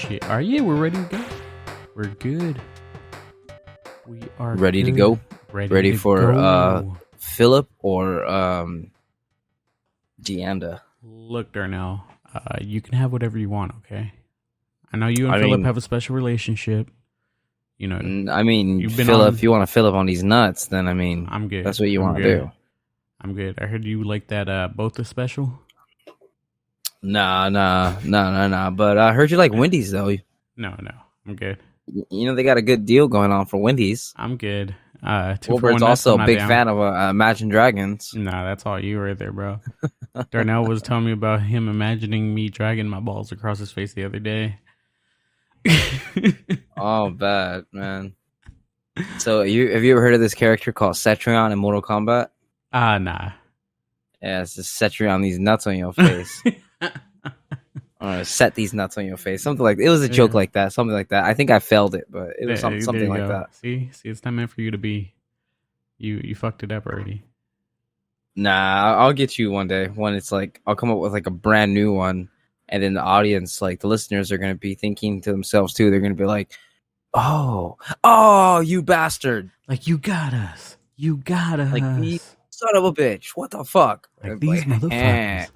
shit. Yeah, we're ready to go. We're good. We are ready good. to go. Ready to for go. Philip or Deanda. Look, Darnell, you can have whatever you want, okay? I know you and Philip have a special relationship. You know, Philip, if you want to fill up on these nuts, then I'm good. That's what you want to do. I'm good. I heard you like that both is special. Nah. But I heard you like Wendy's though. No, I'm good. You know they got a good deal going on for Wendy's. I'm good. Wilbert's also a big fan of Imagine Dragons. Nah, that's all you right there, bro. Darnell was telling me about him imagining me dragging my balls across his face the other day. Oh, bad, man. So, have you ever heard of this character called Cetrion in Mortal Kombat? Nah. Yeah, it's just Cetrion these nuts on your face. Set these nuts on your face. Something like it was a joke like that. Something like that. I think I failed it, but it was something like that. See, it's not meant for you to be. You fucked it up already. Nah, I'll get you one day. When it's like I'll come up with like a brand new one, and then the audience, like the listeners, are gonna be thinking to themselves too. They're gonna be like, "Oh, you bastard! Like you got us. Like you son of a bitch! What the fuck? Like these motherfuckers.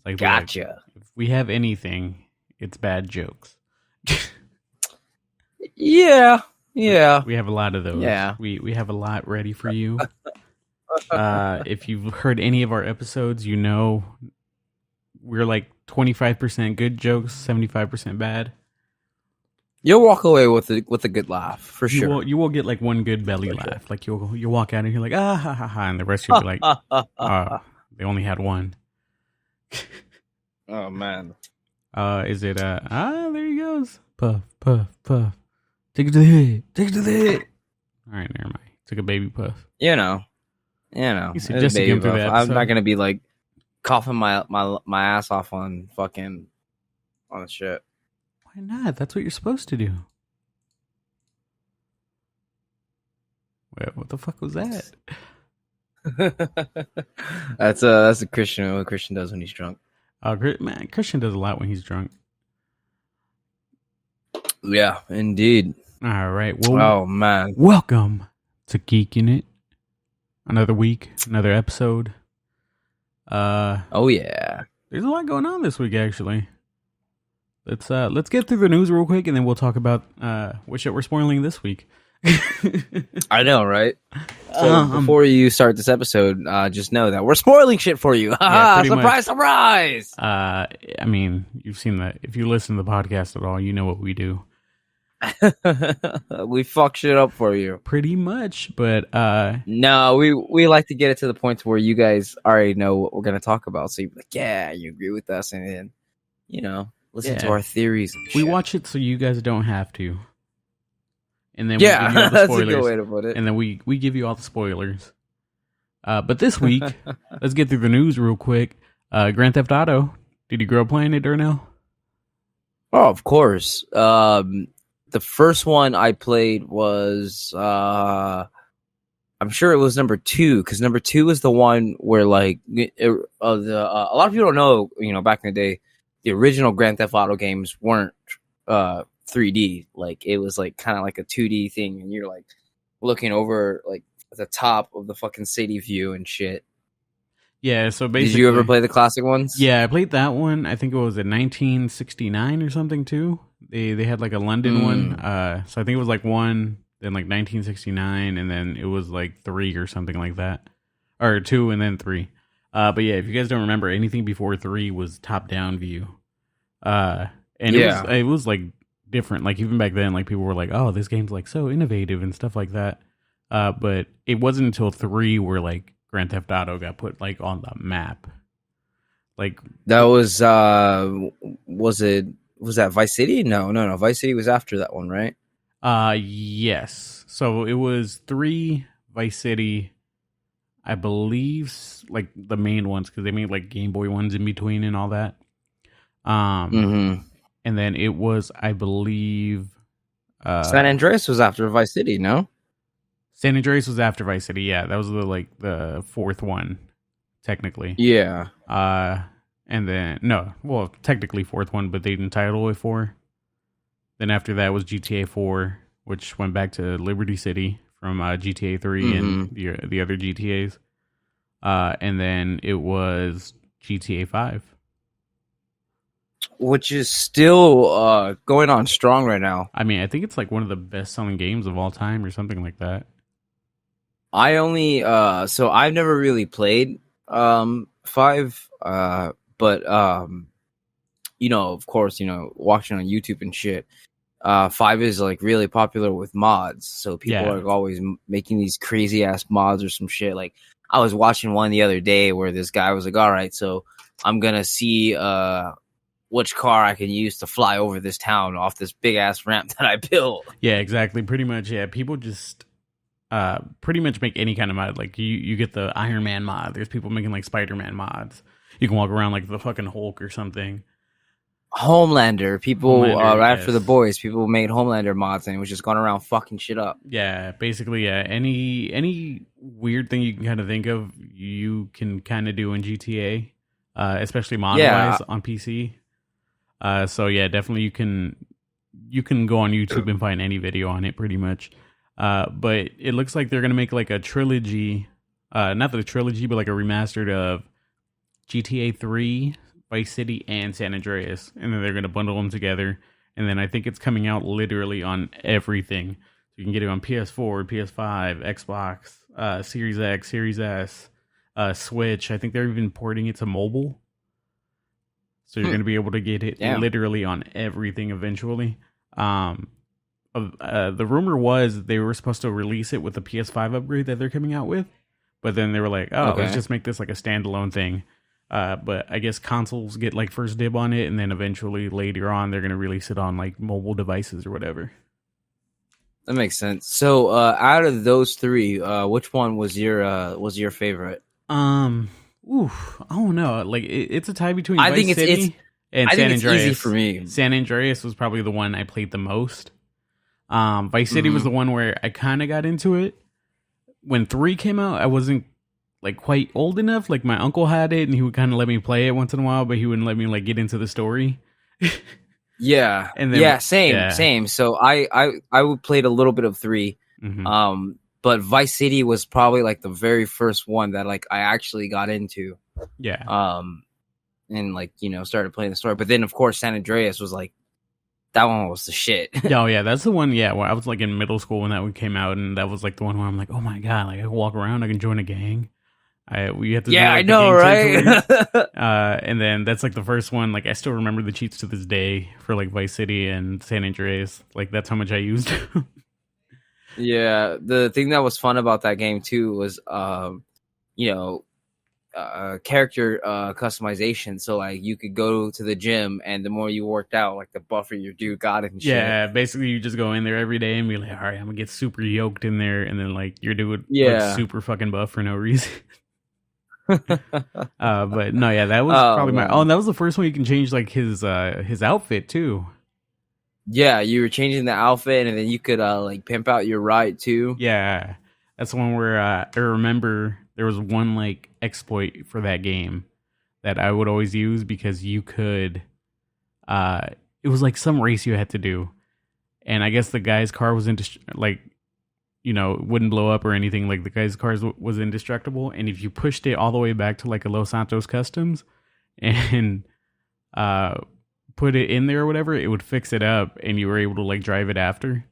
Like gotcha." If we have anything, it's bad jokes. Yeah. We have a lot of those. Yeah. We have a lot ready for you. If you've heard any of our episodes, you know we're like 25% good jokes, 75% bad. You'll walk away with a good laugh for sure. You will get like one good belly laugh. Sure. Like you'll walk out and you're like ha ha ha, and the rest you'll be like they only had one. Oh man. Is it there he goes. Puff, puff, puff. Take it to the head. Take it to the head. Alright, never mind. Took a baby puff. You know. You suggested him through the episode. I'm not gonna be like coughing my ass off on fucking on shit. Why not? That's what you're supposed to do. Wait, what the fuck was that? That's a Christian. What Christian does when he's drunk. Man, Christian does a lot when he's drunk. Yeah, indeed. All right. Well, oh man, welcome to Geekin It. Another week, another episode. Oh yeah. There's a lot going on this week, actually. Let's get through the news real quick, and then we'll talk about what shit we're spoiling this week. I know, right? So before you start this episode, just know that we're spoiling shit for you. Surprise, surprise! I mean, you've seen that. If you listen to the podcast at all, you know what we do. We fuck shit up for you. Pretty much, but no, we like to get it to the point where you guys already know what we're going to talk about. So you're like, yeah, you agree with us, and then, listen to our theories. We watch it so you guys don't have to. And then we give you all the spoilers, that's a good way to put it. And then we give you all the spoilers. But this week, let's get through the news real quick. Grand Theft Auto. Did you grow up playing it, Darnell? Oh, of course. The first one I played was, I'm sure it was number 2, because number 2 was the one where, like, a lot of people don't know, back in the day, the original Grand Theft Auto games weren't 3D. Like, it was, like, kind of like a 2D thing, and you're, like, looking over, like, at the top of the fucking city view and shit. Yeah, so basically... Did you ever play the classic ones? Yeah, I played that one. I think it was in 1969 or something, too. They had like a London one, so I think it was like 1, then like 1969, and then it was like 3 or something like that, or 2 and then 3. But yeah, if you guys don't remember, anything before 3 was top down view, and it was like different. Like even back then, like people were like, "Oh, this game's like so innovative" and stuff like that. But it wasn't until 3 where like Grand Theft Auto got put like on the map. Like that was it? Was that Vice City? No. Vice City was after that one, right? Yes. So it was 3 Vice City, I believe, like the main ones, because they made like Game Boy ones in between and all that. And then it was, I believe, San Andreas was after Vice City, no? San Andreas was after Vice City. Yeah, that was the 4th one, technically. Yeah. And then technically 4th one, but they didn't title it 4. Then after that was GTA 4, which went back to Liberty City from GTA 3 and the other GTAs. And then it was GTA 5. Which is still going on strong right now. I mean, I think it's like one of the best-selling games of all time or something like that. I only so I've never really played 5, but of course, watching on YouTube and shit. 5 is like really popular with mods, so people are always making these crazy ass mods or some shit. Like I was watching one the other day where this guy was like, "All right, so I'm gonna see which car I can use to fly over this town off this big ass ramp that I built." Yeah, exactly. Pretty much. Yeah, people just pretty much make any kind of mod. Like you get the Iron Man mod. There's people making like Spider-Man mods. You can walk around like the fucking Hulk or something. Homelander, after the boys, people made Homelander mods and it was just going around fucking shit up. Yeah, basically, yeah. Any weird thing you can kind of think of, you can kind of do in GTA, especially mod-wise on PC. So yeah, definitely you can go on YouTube and find any video on it, pretty much. But it looks like they're gonna make like a trilogy, not the trilogy, but like a remastered of GTA 3. Vice City and San Andreas, and then they're going to bundle them together, and then I think it's coming out literally on everything. You can get it on PS4, PS5, Xbox, Series X, Series S, Switch. I think they're even porting it to mobile, so you're going to be able to get it literally on everything eventually. The rumor was they were supposed to release it with the PS5 upgrade that they're coming out with, but then they were like, let's just make this like a standalone thing. But I guess consoles get like first dib on it, and then eventually later on they're gonna release it on like mobile devices or whatever. That makes sense. So, out of those 3, which one was your favorite? I don't know. Like it's a tie between I Vice think City and San Andreas. It's easy for me. San Andreas was probably the one I played the most. Vice City was the one where I kind of got into it. When 3 came out, I wasn't like quite old enough. Like my uncle had it and he would kind of let me play it once in a while, but he wouldn't let me like get into the story. Yeah. And then, same. So I played a little bit of 3. But Vice City was probably like the very first one that like I actually got into. Yeah. And like, started playing the story. But then of course San Andreas was like, that one was the shit. Oh yeah, that's the one. Yeah, where I was like in middle school when that one came out, and that was like the one where I'm like, oh my god, like I can walk around, I can join a gang. We have to do, like, I know, right? And then that's like the first one. Like I still remember the cheats to this day for like Vice City and San Andreas. Like that's how much I used. Yeah, the thing that was fun about that game too was, character customization. So like you could go to the gym, and the more you worked out, like the buffer your dude got and shit. Yeah, basically you just go in there every day and be like, all right, I'm gonna get super yoked in there, and then like your dude like, super fucking buff for no reason. But no, yeah, that was probably my. Oh, and that was the first one you can change like his outfit too. Yeah, you were changing the outfit, and then you could like pimp out your ride too. Yeah, that's the one where I remember there was one like exploit for that game that I would always use because you could. It was like some race you had to do, and I guess the guy's car was wouldn't blow up or anything. Like the guy's car was indestructible, and if you pushed it all the way back to like a Los Santos Customs, and put it in there or whatever, it would fix it up, and you were able to like drive it after.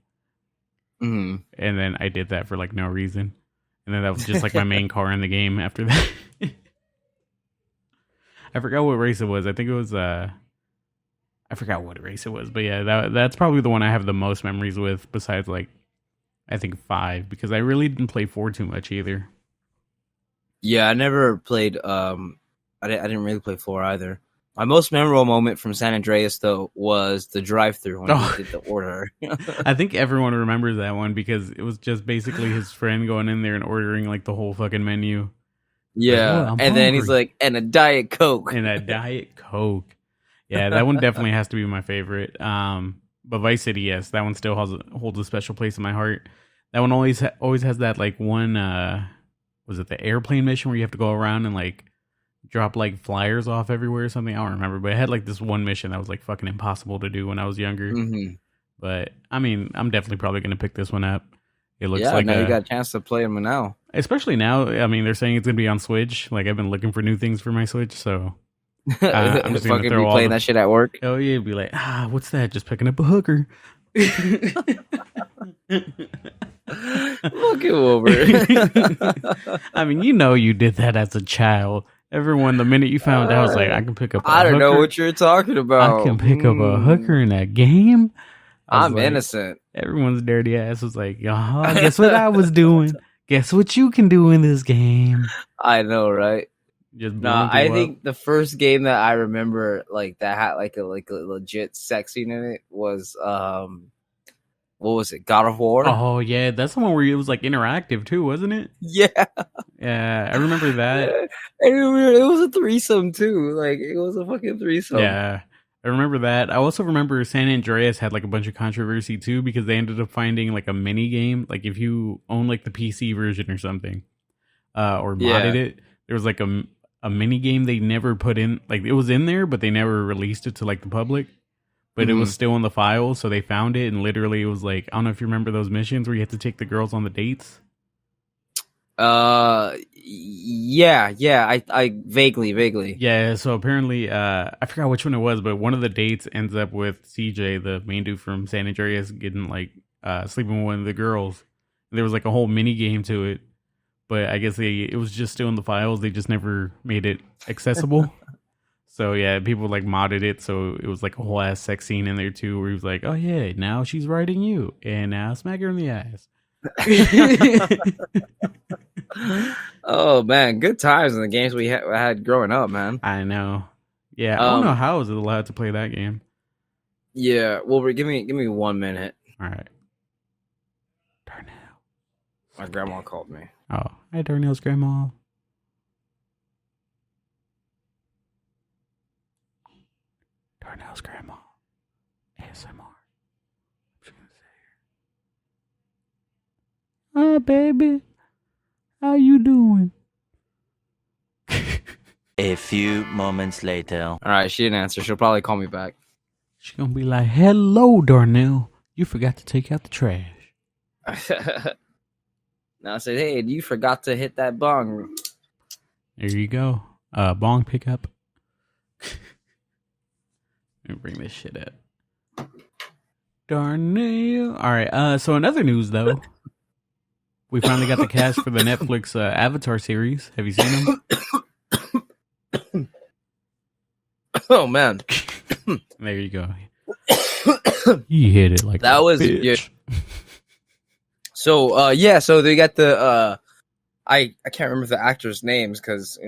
Mm-hmm. And then I did that for like no reason, and then that was just like my main car in the game after that. I forgot what race it was. I think it was I forgot what race it was, but yeah, that's probably the one I have the most memories with. Besides, like, I think 5, because I really didn't play 4 too much either. Yeah, I never played. I didn't really play 4 either. My most memorable moment from San Andreas, though, was the drive-thru when he did the order. I think everyone remembers that one because it was just basically his friend going in there and ordering like the whole fucking menu. Yeah, like, and hungry. Then he's like, and a Diet Coke. And a Diet Coke. Yeah, that one definitely has to be my favorite. But Vice City, yes, that one still holds a special place in my heart. That one always has that like one. Was it the airplane mission where you have to go around and like drop like flyers off everywhere or something? I don't remember, but it had like this one mission that was like fucking impossible to do when I was younger. Mm-hmm. But I mean, I'm definitely probably going to pick this one up. It looks like now you got a chance to play them now. Especially now, I mean, they're saying it's going to be on Switch. Like, I've been looking for new things for my Switch, so I'm just going to be playing that shit at work. Oh yeah, be like, what's that? Just picking up a hooker. Look him over. I mean, you did that as a child. Everyone, the minute you found out, was like, I can pick up a hooker. I don't know what you're talking about. I can pick up a hooker in that game. I'm innocent. Everyone's dirty ass was like, guess what I was doing? Guess what you can do in this game? I know, right? I think up. the first game that I remember like that had like a legit sex scene in it was what was it? God of War? Oh yeah, that's the one where it was like interactive too, wasn't it? Yeah. Yeah, I remember that. And it was a threesome too. Like it was a fucking threesome. Yeah. I remember that. I also remember San Andreas had like a bunch of controversy too because they ended up finding like a mini game. Like if you own like the PC version or something, or modded it, there was like a mini game they never put in. Like it was in there, but they never released it to like the public. But it was still in the file, so they found it, and literally it was like, I don't know if you remember those missions where you had to take the girls on the dates. Yeah, I vaguely. Yeah, so apparently, I forgot which one it was, but one of the dates ends up with CJ, the main dude from San Andreas, getting like sleeping with one of the girls. And there was like a whole mini game to it, but I guess it was just still in the files. They just never made it accessible. So yeah, people like modded it, so it was like a whole ass sex scene in there too, where he was like, "Oh yeah, now she's riding you, and now smack her in the ass." Oh man, good times in the games we had growing up, man. I know. Yeah, I don't know how I was allowed to play that game. Yeah, well, give me 1 minute. All right. Darnell. My grandma called me. Oh, hi, Darnell's grandma. Darnell's grandma. ASMR. Oh, baby. How you doing? A few moments later. All right, she didn't answer. She'll probably call me back. She's going to be like, hello, Darnell. You forgot to take out the trash. Now I said, hey, you forgot to hit that bong. There you go. Bong pickup. Let me bring this shit up. Darnell. All right. So in other news, though, we finally got the cast for the Netflix Avatar series. Have you seen them? Oh man. There you go. You hit it like that was bitch. Yeah. So yeah, so they got the I can't remember the actors' names because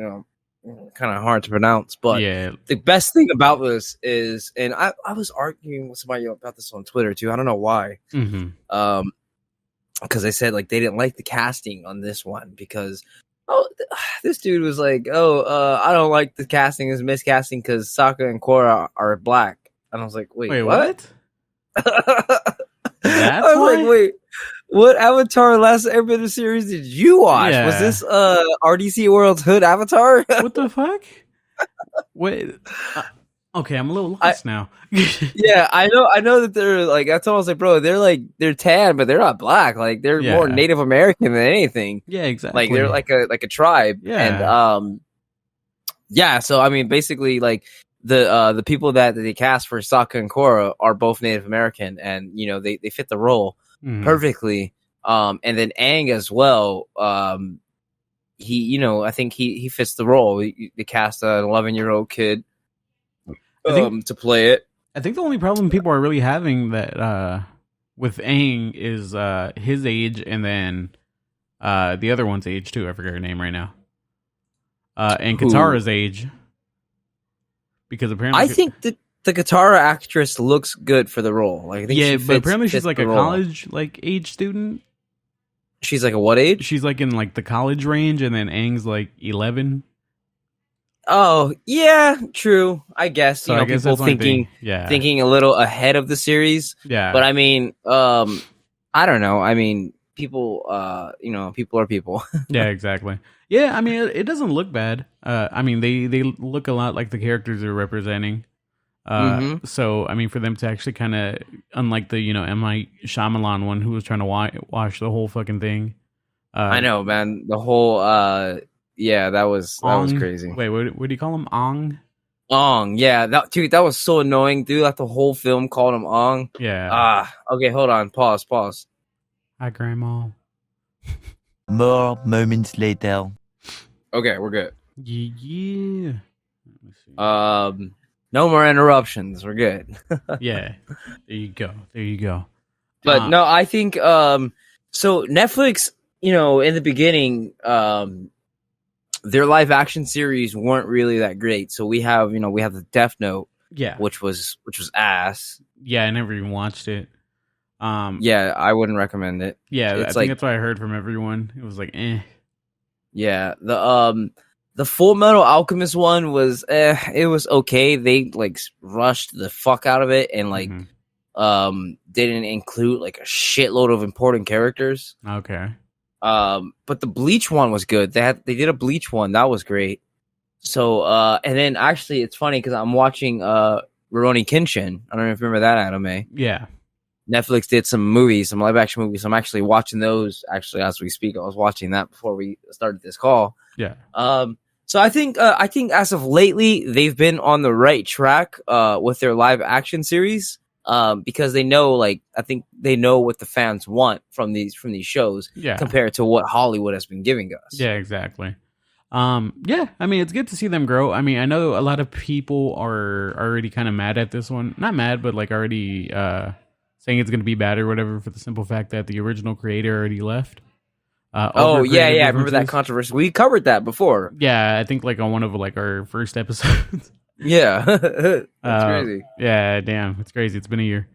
kind of hard to pronounce, but yeah, the best thing about this is, and I was arguing with somebody about this on Twitter too. I don't know why. Because they said like they didn't like the casting on this one because this dude was like, I don't like the casting is miscasting because Sokka and Korra are black, and I was like, wait what? That's I was like, wait, what Avatar Last Airbender series did you watch? Yeah. Was this RDC World's Hood Avatar? What the fuck? Wait. Okay, I'm a little lost now. Yeah, I know that they're like, I told him, I was like, bro, they're tan, but they're not black. Like they're more Native American than anything. Yeah, exactly. Like they're like a tribe. Yeah. And yeah, so I mean basically like the people that they cast for Sokka and Korra are both Native American, and they fit the role perfectly. And then Aang as well. He I think he fits the role. They cast an 11-year-old kid to play it. I think the only problem people are really having that with Aang is his age, and then the other one's age too. I forget her name right now. And Katara's age. Because apparently, I think the Katara actress looks good for the role. Like, I think but apparently she's like a college age student. She's like a what age? She's like in like the college range, and then Aang's like 11. Oh yeah, true. I guess so I guess people thinking a little ahead of the series. Yeah, but I mean, I don't know. I mean, people, people are people. Yeah, exactly. Yeah, I mean, it doesn't look bad. I mean, they look a lot like the characters they're representing. So I mean, for them to actually kind of, unlike the M. Night Shyamalan one, who was trying to wash the whole fucking thing. I know, man. The whole that was crazy. Wait, what do you call him? Ong? Ong, yeah, that was so annoying, dude. Like the whole film called him Ong. Yeah. Okay, hold on. Pause. Hi, Grandma. More moments later. Okay, we're good. Yeah. No more interruptions. We're good. Yeah. There you go. But no, I think so Netflix, in the beginning, their live action series weren't really that great. So we have the Death Note, which was ass. Yeah, I never even watched it. Yeah, I wouldn't recommend it. Yeah, I think that's what I heard from everyone. It was like, eh. Yeah, the Full Metal Alchemist one was it was okay. They like rushed the fuck out of it and like didn't include like a shitload of important characters. Okay. But the Bleach one was good. They did a Bleach one that was great. So and then actually it's funny because I'm watching Rurouni Kenshin. I don't know if you remember that anime. Yeah. Netflix did some live action movies. I'm actually watching those as we speak. I was watching that before we started this call. Yeah. So I think as of lately they've been on the right track with their live action series because they know I think they know what the fans want from these shows compared to what Hollywood has been giving us. Yeah, exactly. Yeah, I mean, it's good to see them grow. I mean, I know a lot of people are already kind of mad at this one. Not mad, but like already saying it's going to be bad or whatever for the simple fact that the original creator already left. I remember that controversy. We covered that before. Yeah, I think like on one of like our first episodes. Yeah, that's crazy. Yeah, damn, it's crazy. It's been a year.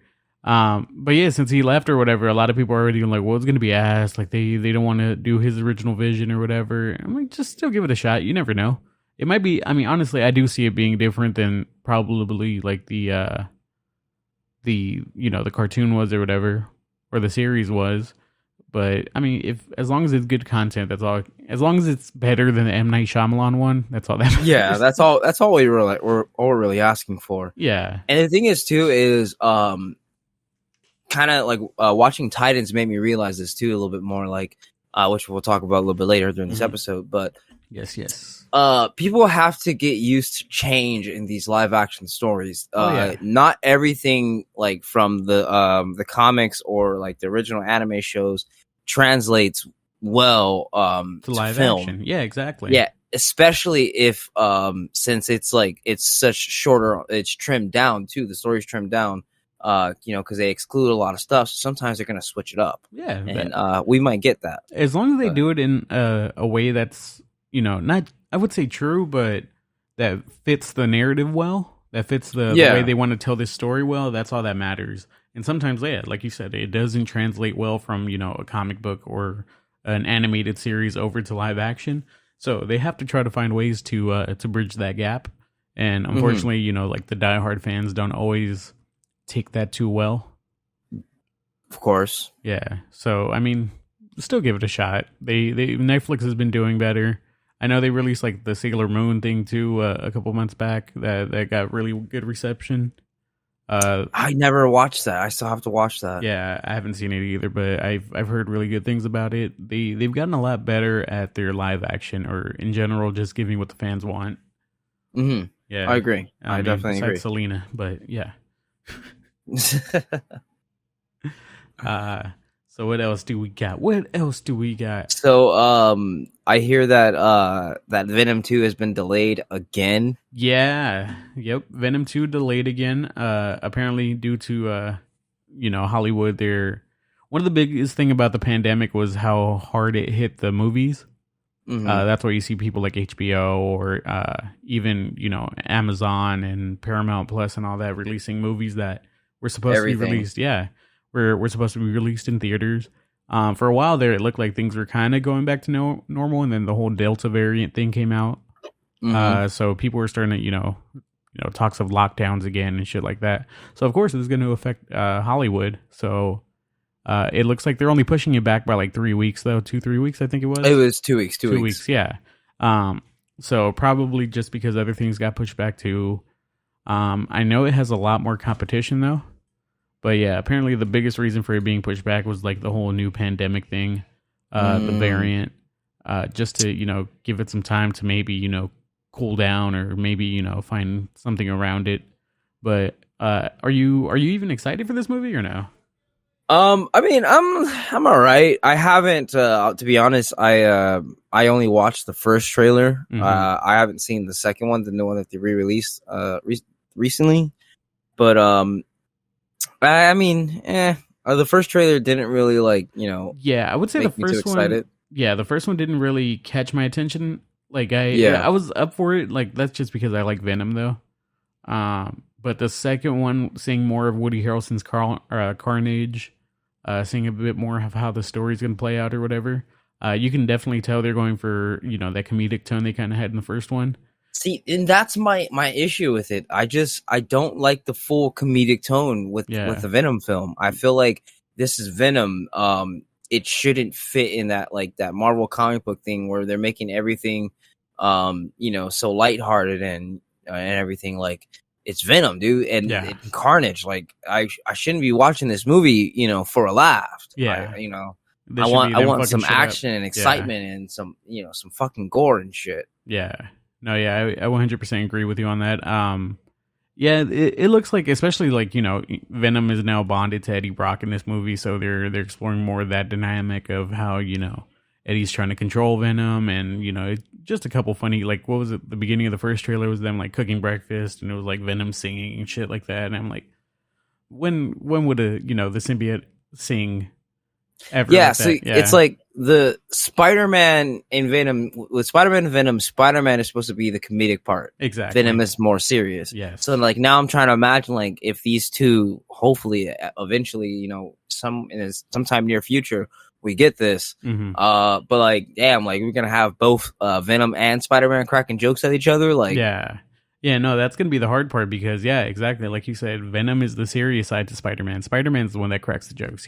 But yeah, since he left or whatever, a lot of people are already like, well, it's going to be ass. Like they don't want to do his original vision or whatever. I'm like, just still give it a shot. You never know. It might be. I mean, honestly, I do see it being different than probably like the the cartoon was or whatever, or the series was. But I mean, as long as it's good content, that's all. As long as it's better than the M. Night Shyamalan one, that's all that matters. Yeah, that's all. That's all we're really asking for. Yeah, and the thing is too is kind of like watching Titans made me realize this too a little bit more, like which we'll talk about a little bit later during this episode. But yes, people have to get used to change in these live action stories. Not everything like from the comics or like the original anime shows translates well to live film. Action. Yeah, exactly. Yeah, especially if since it's such shorter, it's trimmed down too. The story's trimmed down. Because they exclude a lot of stuff. So sometimes they're going to switch it up. Yeah, and we might get that as long as they do it in a way that's not, I would say true, but that fits the narrative well. That fits the way they want to tell this story well. That's all that matters. And sometimes, like you said, it doesn't translate well from a comic book or an animated series over to live action. So they have to try to find ways to bridge that gap. And unfortunately, like the diehard fans don't always take that too well. Of course. Yeah. So I mean, still give it a shot. Netflix has been doing better. I know they released like the Sailor Moon thing too a couple months back that got really good reception. I never watched that. I still have to watch that. Yeah, I haven't seen it either, but I've heard really good things about it. They've gotten a lot better at their live action, or in general, just giving what the fans want. Mm-hmm. Yeah, I agree. I definitely agree. Selena, but yeah. So what else do we got? So I hear that Venom 2 has been delayed again. Yeah. Yep. Venom 2 delayed again. Apparently due to Hollywood. One of the biggest thing about the pandemic was how hard it hit the movies. Mm-hmm. That's why you see people like HBO or even Amazon and Paramount Plus and all that releasing movies that were supposed to be released. Yeah. We're supposed to be released in theaters. For a while there, it looked like things were kind of going back to normal, and then the whole Delta variant thing came out. Mm-hmm. So people were starting to, talks of lockdowns again and shit like that. So of course, it's going to affect Hollywood. So it looks like they're only pushing it back by like 3 weeks, though. 2-3 weeks, I think it was. It was 2 weeks. 2 weeks, yeah. So probably just because other things got pushed back too. I know it has a lot more competition though. But yeah, apparently the biggest reason for it being pushed back was like the whole new pandemic thing, the variant, just to, give it some time to maybe, cool down or maybe, find something around it. But are you even excited for this movie or no? I mean, I'm all right. I haven't, to be honest. I only watched the first trailer. Mhm. I haven't seen the second one, the new one that they re-released recently. But I mean, the first trailer didn't really Yeah, I would say the make me too first one. excited. Yeah, the first one didn't really catch my attention. Like I was up for it. Like that's just because I like Venom though. But the second one, seeing more of Woody Harrelson's Carnage, seeing a bit more of how the story's gonna play out or whatever. You can definitely tell they're going for that comedic tone they kind of had in the first one. See, and that's my issue with it. I don't like the full comedic tone with the Venom film. I feel like this is Venom. It shouldn't fit in that that Marvel comic book thing where they're making everything so lighthearted and everything. Like, it's Venom, dude, and Carnage. Like, I shouldn't be watching this movie for a laugh. Yeah. I want some action and excitement and some some fucking gore and shit. Yeah. No, yeah, I 100% agree with you on that. Yeah, it looks like, especially like, Venom is now bonded to Eddie Brock in this movie, so they're exploring more of that dynamic of how, Eddie's trying to control Venom, and, just a couple funny, like, what was it, the beginning of the first trailer was them, like, cooking breakfast, and it was, like, Venom singing and shit like that, and I'm like, when would the symbiote sing ever? Yeah, so it's like the Spider-Man and Venom. With Spider-Man and Venom, Spider-Man is supposed to be the comedic part. Exactly. Venom is more serious. Yes. So like now I'm trying to imagine like if these two, hopefully, eventually, sometime near future, we get this. Mm-hmm. But like, damn, like we're gonna have both Venom and Spider-Man cracking jokes at each other. Like, yeah, no, that's gonna be the hard part because exactly like you said, Venom is the serious side to Spider-Man. Spider-Man's the one that cracks the jokes.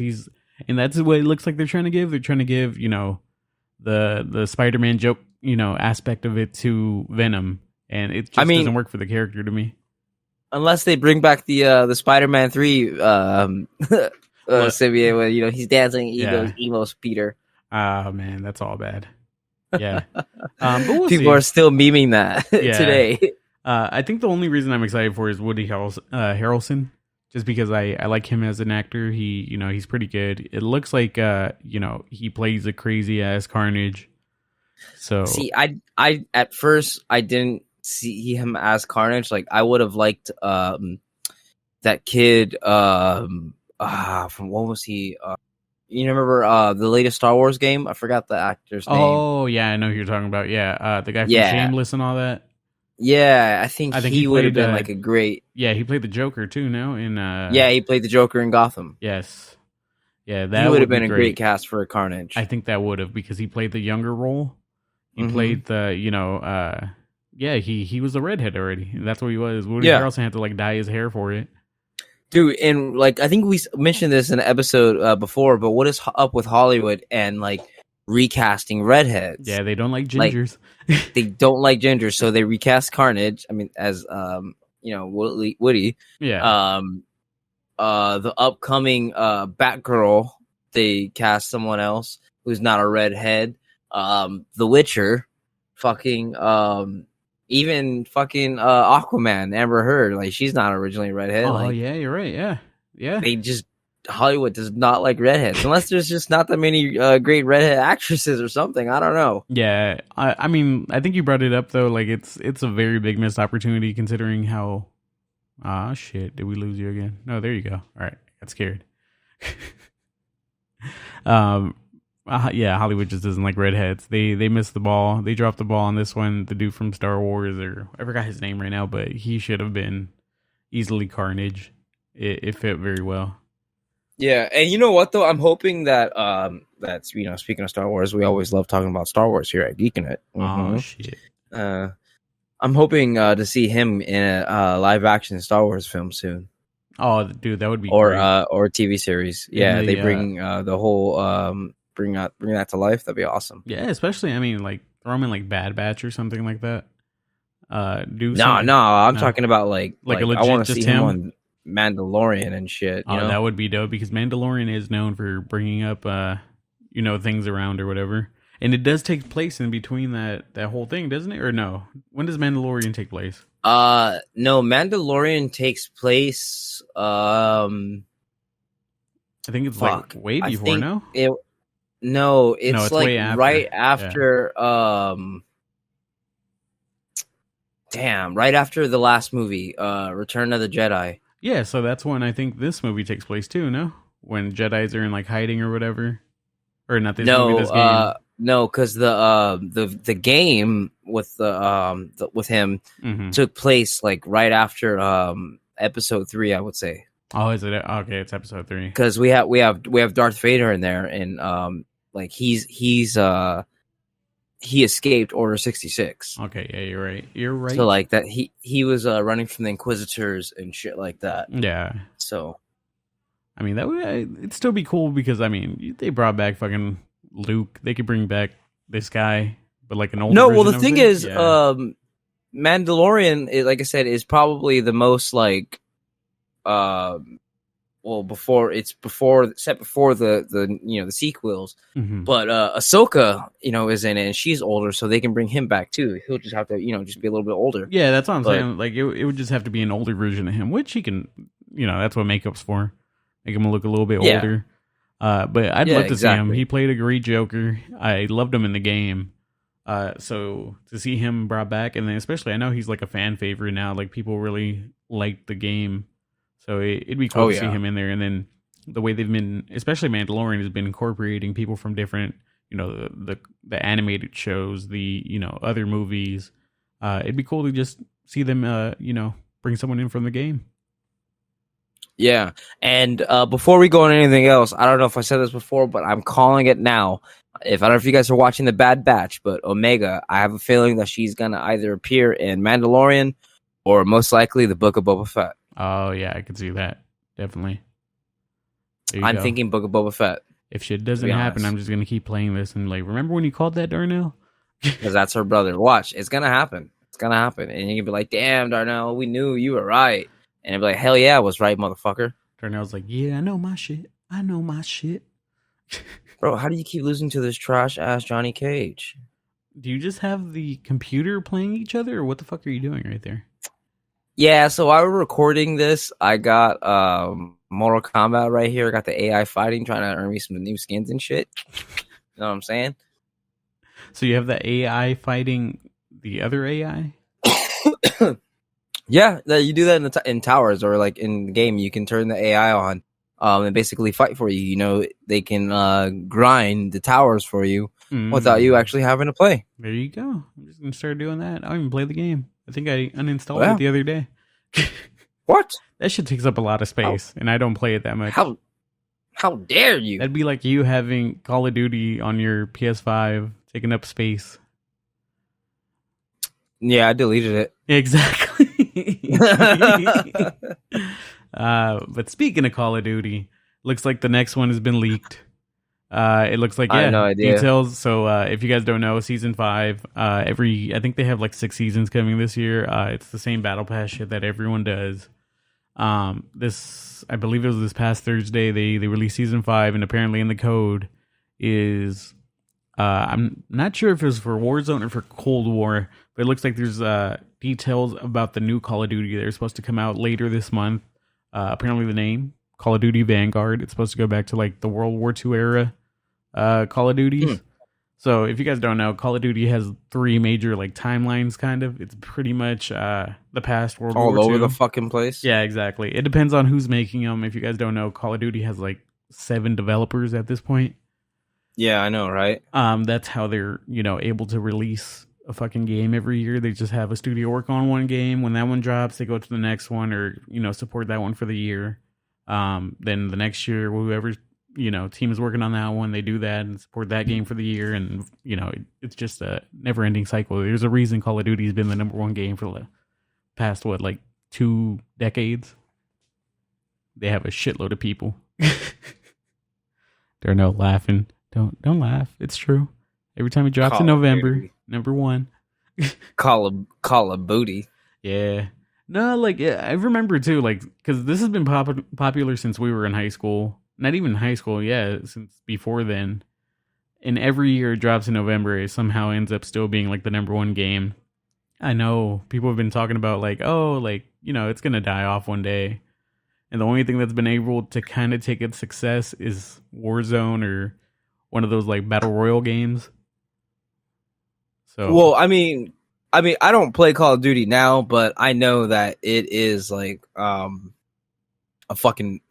And that's what it looks like they're trying to give. They're trying to give, the Spider-Man joke, aspect of it to Venom, and it just doesn't work for the character to me. Unless they bring back the Spider-Man 3 symbiote, where he's dancing, emos Peter. Oh man, that's all bad. Yeah, but we'll people see. are still memeing that today. I think the only reason I'm excited for is Woody Harrelson. Just because I like him as an actor, he's pretty good. It looks like he plays a crazy ass Carnage. So see, I at first I didn't see him as Carnage. Like I would have liked that kid from what was he? You remember the latest Star Wars game? I forgot the actor's name. Oh yeah, I know who you're talking about. Yeah, the guy from Shameless and all that. Yeah, I think he would have been like a great. Yeah, he played the Joker too. No, he played the Joker in Gotham. Yes, yeah, that would have been a great cast for a Carnage. I think that would have, because he played the younger role. He played the he was a redhead already. That's what he was. Woody Harrelson had to like dye his hair for it. Dude, and like I think we mentioned this in an episode before, but what is up with Hollywood and like recasting redheads? Yeah, they don't like gingers. They don't like gingers, so they recast Carnage. I mean, as Woody. Yeah. The upcoming Batgirl, they cast someone else who's not a redhead. The Witcher, fucking even fucking Aquaman, Amber Heard, like she's not originally a redhead. Oh like, yeah, you're right. Yeah. They just Hollywood does not like redheads unless there's just not that many great redhead actresses or something. I don't know. Yeah, I mean, I think you brought it up though. Like it's a very big missed opportunity considering how. Ah, shit! Did we lose you again? No, there you go. All right, got scared. Yeah, Hollywood just doesn't like redheads. They missed the ball. They dropped the ball on this one. The dude from Star Wars, or I forgot his name right now, but he should have been easily Carnage. It fit very well. Yeah, and you know what though? I'm hoping that that's speaking of Star Wars, we always love talking about Star Wars here at Geekin It. Oh shit. I'm hoping to see him in a live action Star Wars film soon. Oh, dude, that would be or great. TV series. Yeah, they bring the whole bring that to life. That'd be awesome. Yeah, especially I mean like throw him in like Bad Batch or something like that. do No, something? I'm No? talking about Like a I legit want to just see him him? on Mandalorian and shit. You know? That would be dope because Mandalorian is known for bringing up, things around or whatever. And it does take place in between that whole thing, doesn't it? Or no? When does Mandalorian take place? No, Mandalorian takes place. I think it's like way before. No, it's like way after. right after. Right after the last movie, Return of the Jedi. Yeah, so that's when I think this movie takes place too. No, when Jedis are in like hiding or whatever, or not this movie, this game. No, because the game with with him took place like right after episode 3, I would say. Oh, is it? Okay, it's episode 3. Because we have Darth Vader in there, and he escaped Order 66. Okay, yeah, you're right. So like that he was running from the Inquisitors and shit like that. Yeah. So, I mean, that would it'd still be cool because I mean they brought back fucking Luke. They could bring back this guy, but like an old. No, well the thing is, Mandalorian, like I said, is probably the most like, before the the sequels. Mm-hmm. But Ahsoka, is in it, and she's older, so they can bring him back too. He'll just have to, just be a little bit older. Yeah, that's what I'm saying. Like it would just have to be an older version of him, which he can, that's what makeup's for. Make him look a little bit older. But I'd love to see him. He played a great Joker. I loved him in the game. So to see him brought back, and then especially I know he's like a fan favorite now. Like people really like the game. So it'd be cool to see him in there. And then the way they've been, especially Mandalorian, has been incorporating people from different, the animated shows, the, other movies. It'd be cool to just see them, bring someone in from the game. Yeah. And before we go on anything else, I don't know if I said this before, but I'm calling it now. I don't know if you guys are watching The Bad Batch, but Omega, I have a feeling that she's going to either appear in Mandalorian or most likely the Book of Boba Fett. Oh, yeah, I could see that. Definitely. I'm thinking Book of Boba Fett. If shit doesn't happen, I'm just going to keep playing this and like, remember when you called that, Darnell? Because that's her brother. Watch, it's going to happen. It's going to happen. And you can be like, damn, Darnell, we knew you were right. And I'd be like, hell yeah, I was right, motherfucker. Darnell's like, yeah, I know my shit. Bro, how do you keep losing to this trash-ass Johnny Cage? Do you just have the computer playing each other, or what the fuck are you doing right there? Yeah, so while we're recording this, I got Mortal Kombat right here. I got the AI fighting, trying to earn me some new skins and shit. You know what I'm saying? So you have the AI fighting the other AI? Yeah, you do that in towers or like in the game. You can turn the AI on and basically fight for you. They can grind the towers for you without you actually having to play. There you go. I'm just going to start doing that. I don't even play the game. I think I uninstalled it the other day. What? That shit takes up a lot of space, and I don't play it that much. How dare you? That'd be like you having Call of Duty on your PS5 taking up space. Yeah, I deleted it. Exactly. But speaking of Call of Duty, looks like the next one has been leaked. It looks like I have no idea. Details. So if you guys don't know, season 5, I think they have like 6 seasons coming this year. It's the same battle pass shit that everyone does. I believe it was this past Thursday they released season 5, and apparently in the code is I'm not sure if it was for Warzone or for Cold War, but it looks like there's details about the new Call of Duty. They're supposed to come out later this month. Apparently the name Call of Duty Vanguard. It's supposed to go back to like the World War II era Call of Duties. So if you guys don't know, Call of Duty has 3 major like timelines. Kind of, it's pretty much the past World War II. All over the fucking place. Yeah, exactly. It depends on who's making them. If you guys don't know, Call of Duty has like 7 developers at this point. Yeah, I know, right? That's how they're able to release a fucking game every year. They just have a studio work on one game. When that one drops, they go to the next one, or support that one for the year. Then the next year, whoever team is working on that one, they do that and support that game for the year. And it's just a never-ending cycle. There's a reason Call of Duty has been the number 1 game for the past 2 decades. They have a shitload of people. They're no laughing. Don't laugh. It's true. Every time it drops in November, number 1. Call a booty. Yeah. No, like I remember too, like because this has been popular since we were in high school. Not even high school, yeah, since before then. And every year it drops in November, it somehow ends up still being like the number one game. I know people have been talking about like, oh, like it's gonna die off one day, and the only thing that's been able to kind of take its success is Warzone or one of those like battle royale games. So, well, I mean, I don't play Call of Duty now, but I know that it is like a fucking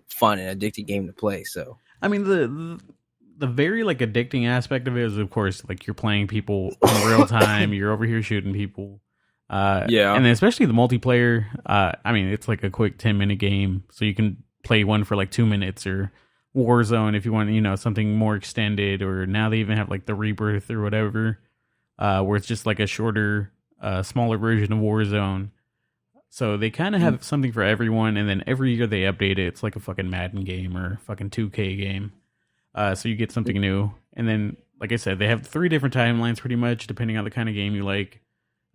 fun and addicting game to play. So, I mean, the very like addicting aspect of it is, of course, like you're playing people in real time. You're over here shooting people. Yeah, and then especially the multiplayer. I mean, it's like a quick 10-minute game, so you can play one for like 2 minutes, or Warzone if you want, something more extended. Or now they even have like the Rebirth or whatever, where it's just like a shorter, smaller version of Warzone. So they kind of have something for everyone, and then every year they update it. It's like a fucking Madden game or fucking 2K game. So you get something new. And then, like I said, they have 3 different timelines pretty much, depending on the kind of game you like.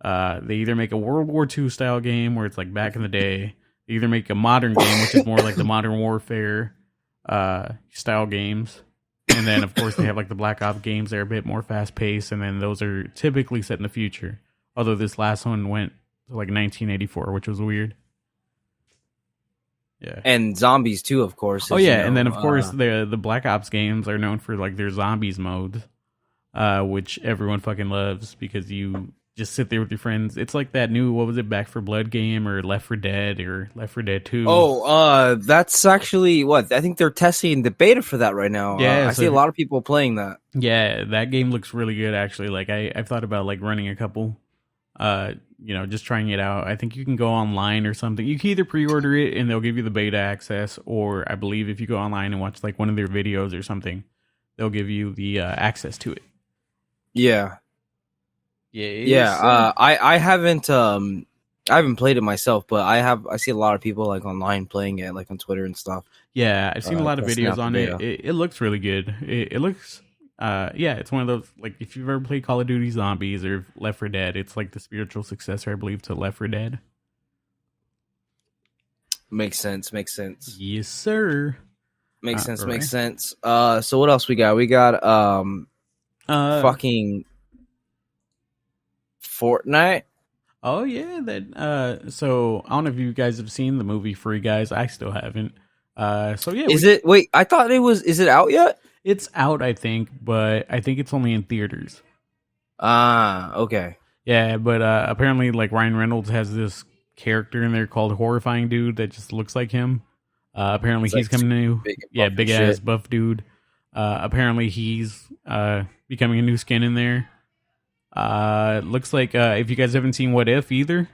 They either make a World War II style game where it's like back in the day. They either make a modern game, which is more like the Modern Warfare style games. And then, of course, they have like the Black Ops games. They're a bit more fast paced. And then those are typically set in the future. Although this last one went to like 1984, which was weird. Yeah. And zombies too, of course. Oh yeah, and then of course the Black Ops games are known for like their zombies mode, which everyone fucking loves because you just sit there with your friends. It's like that new, what was it, Back 4 Blood game or Left 4 Dead or Left 4 Dead 2. Oh, that's actually what I think they're testing the beta for that right now. Yeah, I see a lot of people playing that. Yeah, that game looks really good actually. Like I've thought about like running a couple. Just trying it out. I think you can go online or something. You can either pre-order it and they'll give you the beta access, or I believe if you go online and watch like one of their videos or something, they'll give you the access to it. Yeah. Yeah. I haven't played it myself, but I see a lot of people like online playing it, like on Twitter and stuff. Yeah, I've seen a lot of videos on it. It looks really good. It looks it's one of those, like, if you've ever played Call of Duty Zombies or Left 4 Dead, it's like the spiritual successor, I believe, to Left 4 Dead. Makes sense. Yes, sir. Makes sense. So what else we got? We got fucking Fortnite. Oh yeah, that so I don't know if you guys have seen the movie Free Guys. I still haven't. So yeah. Wait, I thought is it out yet? It's out, I think, but I think it's only in theaters. Okay. Yeah, but apparently, like, Ryan Reynolds has this character in there called Horrifying Dude that just looks like him. Apparently, he's coming new. Big ass buff dude. Apparently, he's becoming a new skin in there. Looks like if you guys haven't seen What If either,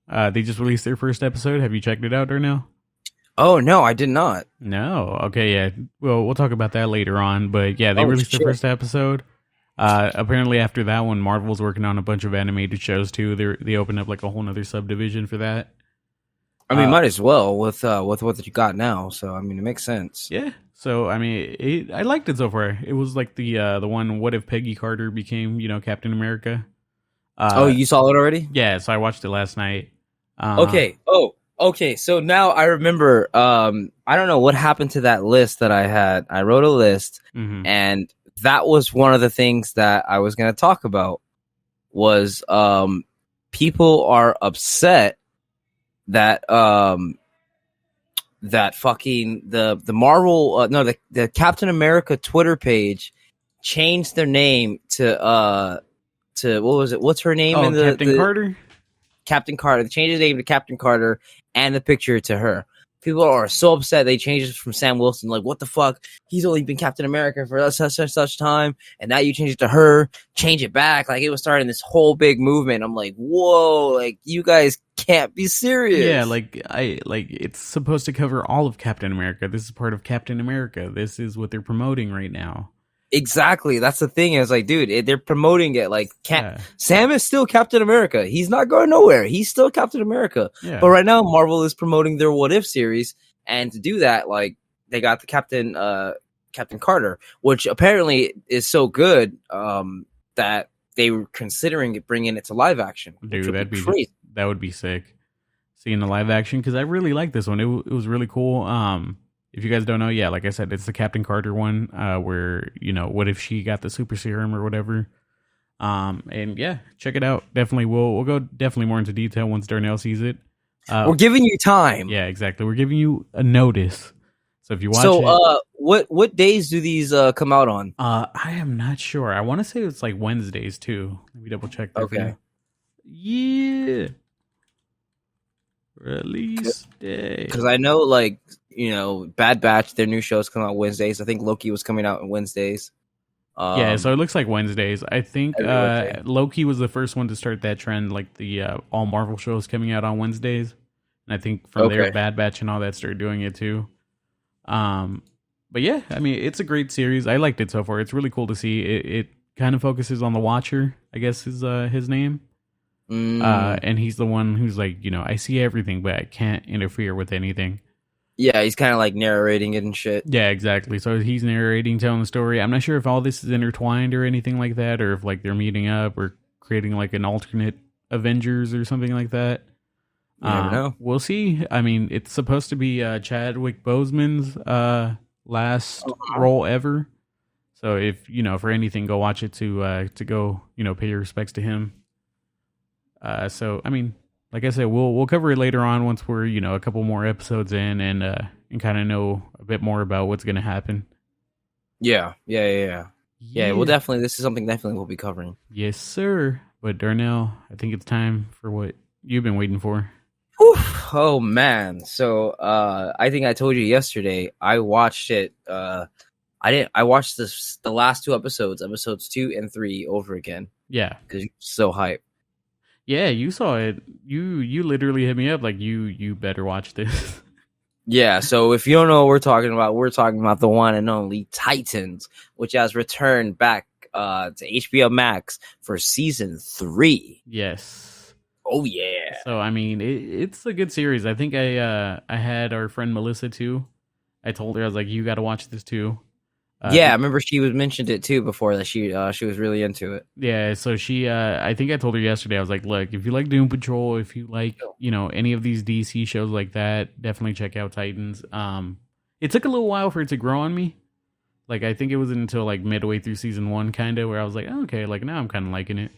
they just released their first episode. Have you checked it out or no? Oh, no, I did not. No. Okay, yeah. Well, we'll talk about that later on. But yeah, they released the first episode. Apparently after that one, Marvel's working on a bunch of animated shows too. They opened up like a whole nother subdivision for that. I mean, might as well with what you got now. So, I mean, it makes sense. Yeah. So, I mean, I liked it so far. It was like the one, What If Peggy Carter became, Captain America? You saw it already? Yeah, so I watched it last night. Okay. Okay, so now I remember, I don't know what happened to that list that I had. I wrote a list, and that was one of the things that I was going to talk about, was people are upset that that fucking the Marvel the Captain America Twitter page changed their name to what was it? What's her name? Captain Carter? Captain Carter. They changed his name to Captain Carter and the picture to her. People are so upset they changed it from Sam Wilson. Like, what the fuck? He's only been Captain America for such time, and now you change it to her. Change it back. Like, it was starting this whole big movement. I'm like, whoa! Like, you guys can't be serious. Yeah, like it's supposed to cover all of Captain America. This is part of Captain America. This is what they're promoting right now. Exactly. That's the thing. Is like, dude, they're promoting it like Sam is still Captain America. He's not going nowhere. He's still Captain America. Yeah. But right now, Marvel is promoting their What If series, and to do that, like, they got the Captain Carter, which apparently is so good that they were considering bringing it to live action. Dude, that would be sick. Seeing the live action, because I really like this one. It was really cool. If you guys don't know, yeah, like I said, it's the Captain Carter one, where, what if she got the super serum or whatever. And yeah, check it out. Definitely, we'll go definitely more into detail once Darnell sees it. We're giving you time. Yeah, exactly. We're giving you a notice. So if you watch it, what days do these come out on? I am not sure. I want to say it's like Wednesdays too. Let me double check that. Okay. Yeah. Release day. Because I know, like, Bad Batch, their new shows come out Wednesdays. I think Loki was coming out on Wednesdays. Yeah, so it looks like Wednesdays. I think Loki was the first one to start that trend, like the all Marvel shows coming out on Wednesdays. And I think from there, Bad Batch and all that started doing it too. But yeah, I mean, it's a great series. I liked it so far. It's really cool to see. It kind of focuses on the Watcher, I guess is his name. And he's the one who's like, I see everything, but I can't interfere with anything. Yeah, he's kind of like narrating it and shit. Yeah, exactly. So he's narrating, telling the story. I'm not sure if all this is intertwined or anything like that, or if like they're meeting up or creating like an alternate Avengers or something like that. You never know. We'll see. I mean, it's supposed to be Chadwick Boseman's last role ever. So if for anything, go watch it to go pay your respects to him. So I mean, like I said, we'll cover it later on once we're a couple more episodes in and kind of know a bit more about what's gonna happen. Yeah. Well, definitely, this is something we'll be covering. Yes, sir. But Darnell, I think it's time for what you've been waiting for. Whew. Oh man! So I think I told you yesterday. I watched it. I watched the last two episodes 2 and 3 over again. Yeah, because you're so hyped. Yeah, you saw it. You literally hit me up like you better watch this. Yeah, so if you don't know what we're talking about the one and only Titans, which has returned back to HBO Max for season 3. Yes. Oh yeah. So I mean, it's a good series. I think I had our friend Melissa too. I told her, I was like, you got to watch this too. Yeah, I remember she was mentioned it too before that she was really into it. Yeah, so she I think I told her yesterday, I was like, look, if you like Doom Patrol, if you like, any of these DC shows like that, definitely check out Titans. It took a little while for it to grow on me. Like I think it was until like midway through season 1 kind of where I was like, oh, okay, like now I'm kind of liking it.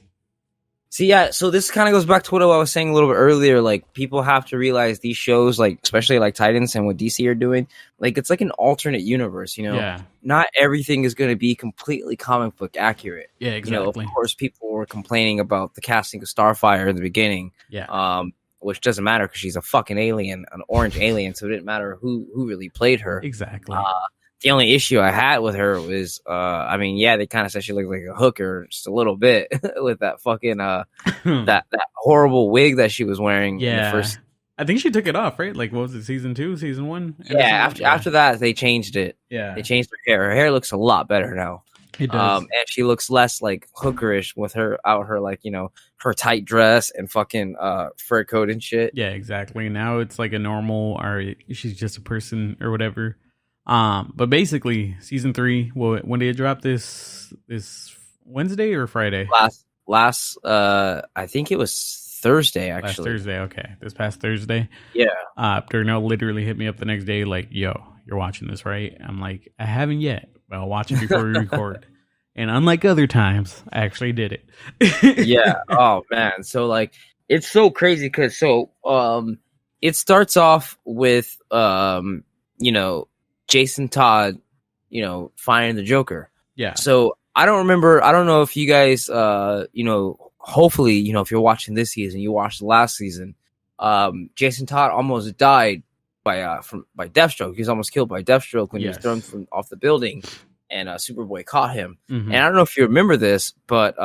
See, yeah, so this kind of goes back to what I was saying a little bit earlier. Like, people have to realize these shows, like, especially like Titans and what DC are doing, like, it's like an alternate universe, Yeah. Not everything is going to be completely comic book accurate. Yeah, exactly. Of course, people were complaining about the casting of Starfire in the beginning. Yeah. Which doesn't matter because she's a fucking alien, an orange alien, so it didn't matter who really played her. Exactly. The only issue I had with her was, they kind of said she looked like a hooker just a little bit with that fucking that horrible wig that she was wearing. Yeah, in the first... I think she took it off, right? Like, what was it, season 2, season 1? Yeah, after that they changed it. Yeah, they changed her hair. Her hair looks a lot better now. It does, and she looks less like hookerish with her like her tight dress and fucking fur coat and shit. Yeah, exactly. Now it's like a normal, or she's just a person or whatever. But basically, season 3. When did it drop? This Wednesday or Friday? Last. I think it was Thursday. Actually, last Thursday. Okay, this past Thursday. Yeah. Darnell literally hit me up the next day, like, "Yo, you're watching this, right?" I'm like, "I haven't yet, but I'll watch it before we record." And unlike other times, I actually did it. Yeah. Oh man. So like, it's so crazy because it starts off with Jason Todd, finding the Joker. Yeah. So I don't know if you guys, hopefully, if you're watching this season, you watched the last season. Jason Todd almost died by Deathstroke. He was almost killed by Deathstroke when he was thrown off the building, and Superboy caught him. Mm-hmm. And I don't know if you remember this, but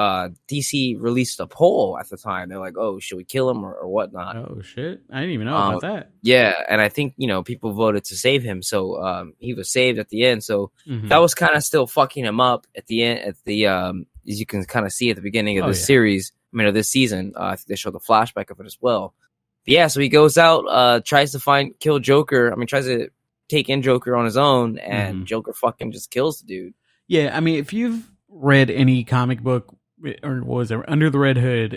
DC released a poll at the time. They're like, "Oh, should we kill him or whatnot?" Oh shit! I didn't even know about that. Yeah, and I think people voted to save him, so he was saved at the end. So that was kind of still fucking him up at the end. At the as you can kind of see at the beginning of this series, of this season. I think they showed the flashback of it as well. But yeah, so he goes out, tries to kill Joker. Tries to take in Joker on his own, and Joker fucking just kills the dude. Yeah, if you've read any comic book or what was it, Under the Red Hood,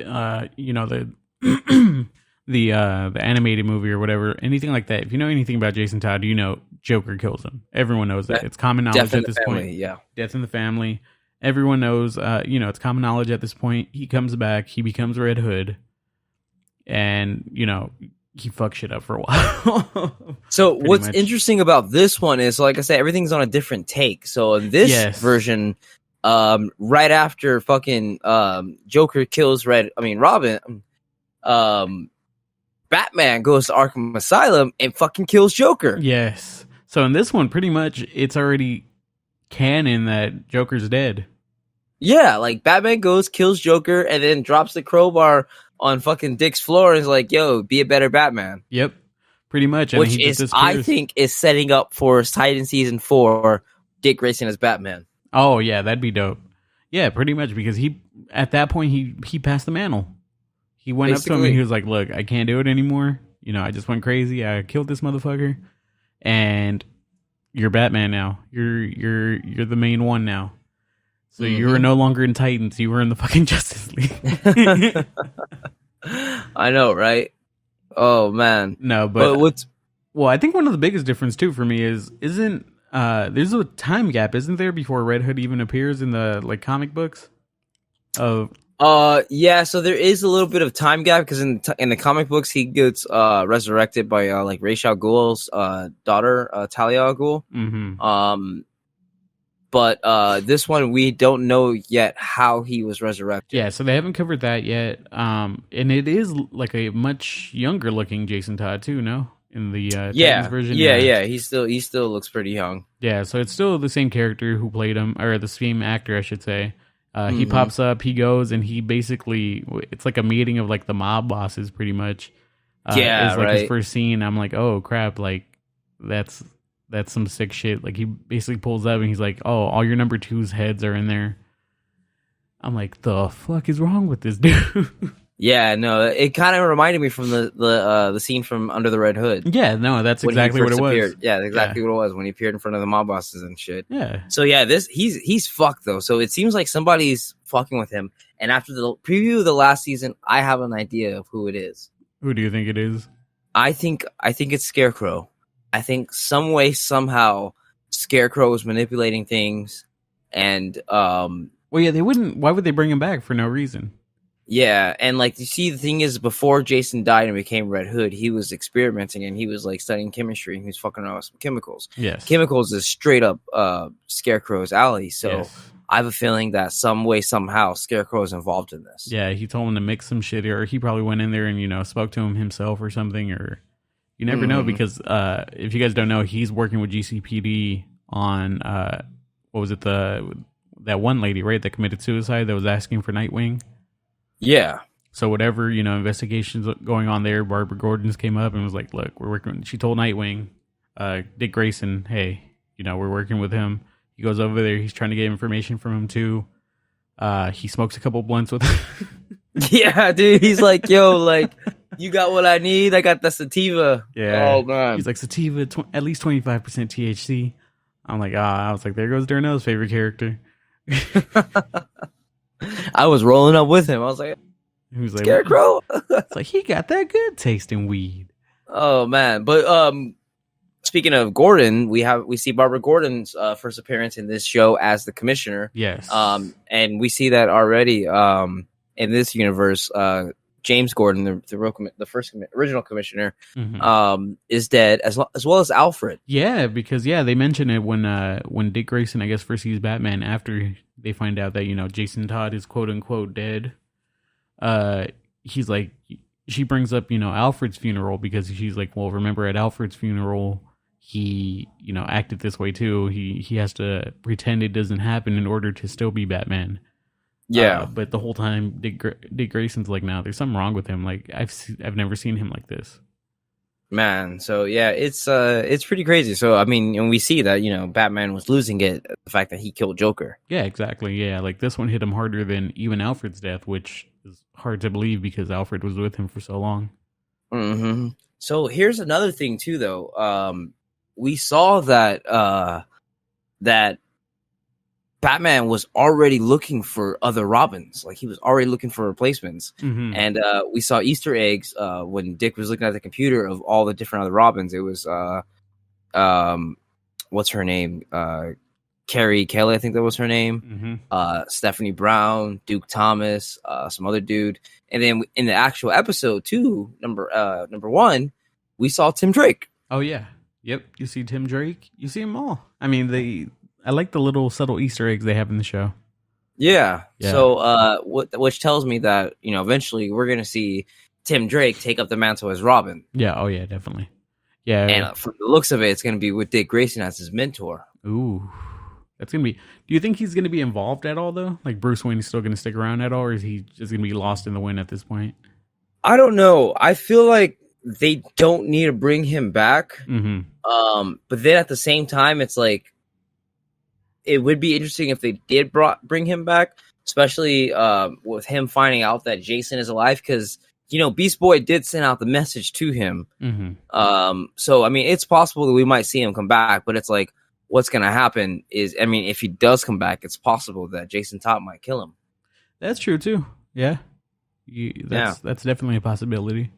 the the animated movie or whatever, anything like that. If you know anything about Jason Todd, Joker kills him. Everyone knows that. It's common knowledge at this point. Yeah. Death in the family. Everyone knows, it's common knowledge at this point. He comes back, he becomes Red Hood, and, he fucks shit up for a while. So what's interesting about this one is, like I said, everything's on a different take. So in this version, right after fucking Joker kills Robin, Batman goes to Arkham Asylum and fucking kills Joker. Yes. So in this one, pretty much, it's already canon that Joker's dead. Yeah, like Batman goes, kills Joker, and then drops the crowbar on fucking Dick's floor and is like, yo, be a better Batman. Yep. Pretty much. And which is, I think, is setting up for Titan Season 4, Dick Grayson as Batman. Oh, yeah, that'd be dope. Yeah, pretty much, because at that point, he passed the mantle. He went up to him and he was like, look, I can't do it anymore. I just went crazy. I killed this motherfucker. And you're Batman now. You're the main one now. So you were no longer in Titans. You were in the fucking Justice League. I know, right? Oh, man. No, but well, I think one of the biggest difference too for me there's a time gap, isn't there, before Red Hood even appears in the comic books? Yeah, so there is a little bit of time gap because in the comic books he gets resurrected by Ra's al Ghul's daughter, Talia al Ghul. Mm-hmm. But this one we don't know yet how he was resurrected. Yeah, so they haven't covered that yet. And it is like a much younger looking Jason Todd too, no? In the Titans version. Yeah. He still looks pretty young. Yeah, so it's still the same character who played him, or the same actor, I should say. He pops up, he goes, and he basically, it's like a meeting of the mob bosses, pretty much. Yeah, it's right. His first scene. I'm like, oh crap, that's some sick shit. He basically pulls up and he's like, oh, all your number 2's heads are in there. I'm like, the fuck is wrong with this dude? Yeah, no, it kind of reminded me from the scene from Under the Red Hood. Yeah, no, that's exactly what it was. Appeared. Yeah, exactly what it was when he appeared in front of the mob bosses and shit. Yeah. So yeah, he's fucked though. So it seems like somebody's fucking with him. And after the preview of the last season, I have an idea of who it is. Who do you think it is? I think it's Scarecrow. I think some way, somehow, Scarecrow is manipulating things, and well, yeah, they wouldn't. Why would they bring him back for no reason? Yeah, and you see, the thing is, before Jason died and became Red Hood, he was experimenting and he was studying chemistry and he was fucking around with some chemicals. Yes, chemicals is straight up Scarecrow's alley. So yes. I have a feeling that some way, somehow, Scarecrow is involved in this. Yeah, he told him to mix some shit, or he probably went in there and spoke to him himself or something, or. You never know, because if you guys don't know, he's working with GCPD on what was it, that one lady, right, that committed suicide that was asking for Nightwing. Yeah. So whatever investigations going on there, Barbara Gordon's came up and was like, "Look, we're working." She told Nightwing, Dick Grayson, "Hey, we're working with him." He goes over there. He's trying to get information from him too. He smokes a couple blunts with him. Yeah, dude. He's like, yo, you got what I need. I got the sativa. Yeah. Oh man. He's like, sativa, at least 25% THC. I'm like, I was like, there goes Darnell's favorite character. I was rolling up with him. I was like, he was like, Scarecrow. It's like, he got that good tasting weed. Oh man. But speaking of Gordon, we see Barbara Gordon's first appearance in this show as the commissioner. Yes. And we see that already in this universe. James Gordon, the first original commissioner, is dead, as well as Alfred. Yeah, because they mention it when Dick Grayson, I guess, first sees Batman after they find out that Jason Todd is quote unquote dead. He's like, she brings up Alfred's funeral, because she's like, well, remember at Alfred's funeral he acted this way too. He has to pretend it doesn't happen in order to still be Batman. Yeah, but the whole time Dick Grayson's like, no, there's something wrong with him. I've never seen him like this. Man, so yeah, it's pretty crazy. So I mean, and we see that Batman was losing it, the fact that he killed Joker. Yeah, exactly. Yeah, this one hit him harder than even Alfred's death, which is hard to believe because Alfred was with him for so long. Mm-hmm. So here's another thing too, though. We saw that Batman was already looking for other Robins. Like, he was already looking for replacements. Mm-hmm. And we saw Easter eggs when Dick was looking at the computer of all the different other Robins. It was, what's her name? Carrie Kelly, I think that was her name. Mm-hmm. Stephanie Brown, Duke Thomas, some other dude. And then in the actual episode 2, number 1, we saw Tim Drake. Oh, yeah. Yep. You see Tim Drake. You see them all. I mean, I like the little subtle Easter eggs they have in the show. Yeah. Yeah. So, which tells me that, eventually we're going to see Tim Drake take up the mantle as Robin. Yeah. Oh, yeah, definitely. Yeah. And from the looks of it, it's going to be with Dick Grayson as his mentor. Ooh. That's going to be... Do you think he's going to be involved at all, though? Like, Bruce Wayne is still going to stick around at all, or is he just going to be lost in the wind at this point? I don't know. I feel like they don't need to bring him back. Mm-hmm. But then at the same time, it's like, it would be interesting if they did bring him back, especially with him finding out that Jason is alive, because, Beast Boy did send out the message to him. Mm-hmm. So, I mean, it's possible that we might see him come back, but it's like, what's going to happen is, I mean, if he does come back, it's possible that Jason Todd might kill him. That's true, too. Yeah. That's definitely a possibility.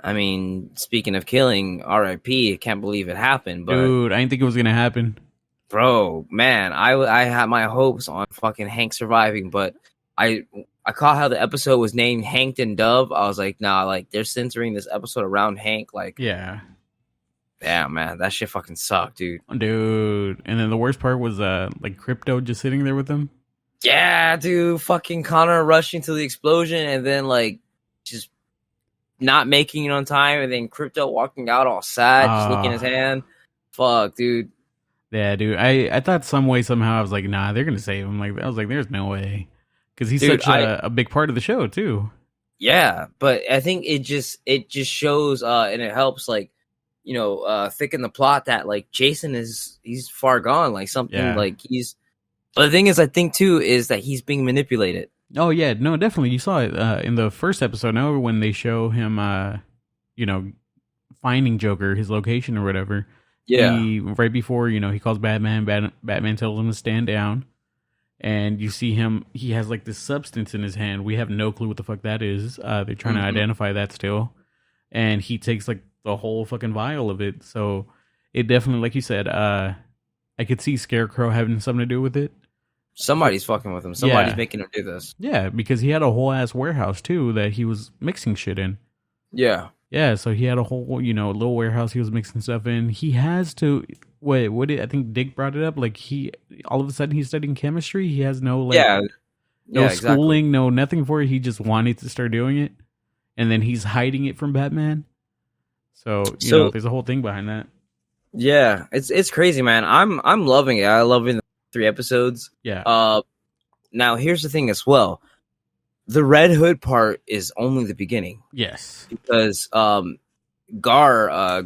I mean, speaking of killing, R.I.P., I can't believe it happened. But, dude, I didn't think it was going to happen. Bro, man, I had my hopes on fucking Hank surviving, but I caught how the episode was named Hank and Dove. I was like, nah, like, they're censoring this episode around Hank. Like, yeah, man, that shit fucking sucked, dude. Dude, and then the worst part was like Crypto just sitting there with him. Yeah, dude, fucking Connor rushing to the explosion and then like just not making it on time, and then Crypto walking out all sad, just looking at his hand. Fuck, dude. Yeah, dude. I thought some way somehow I was like, nah, they're gonna save him. Like, I was like, there's no way, because he's such a big part of the show too. Yeah, but I think it just shows and it helps, like, thicken the plot that like Jason he's far gone, like something like he's. But the thing is, I think too is that he's being manipulated. Oh yeah, no, definitely. You saw it in the first episode. Now when they show him, finding Joker, his location or whatever. Yeah. Right before, he calls Batman. Batman tells him to stand down. And you see him, he has like this substance in his hand. We have no clue what the fuck that is. They're trying to identify that still. And he takes like the whole fucking vial of it. So it definitely, like you said, I could see Scarecrow having something to do with it. Somebody's fucking with him. Somebody's making him do this. Yeah, because he had a whole ass warehouse too that he was mixing shit in. Yeah. Yeah, so he had a whole, little warehouse he was mixing stuff in. He has to, I think Dick brought it up, like all of a sudden he's studying chemistry. He has no, no schooling, no nothing for it. He just wanted to start doing it. And then he's hiding it from Batman. So, there's a whole thing behind that. Yeah, it's crazy, man. I'm loving it. I love the 3 episodes. Yeah. Now, here's the thing as well. The Red Hood part is only the beginning. Yes. Because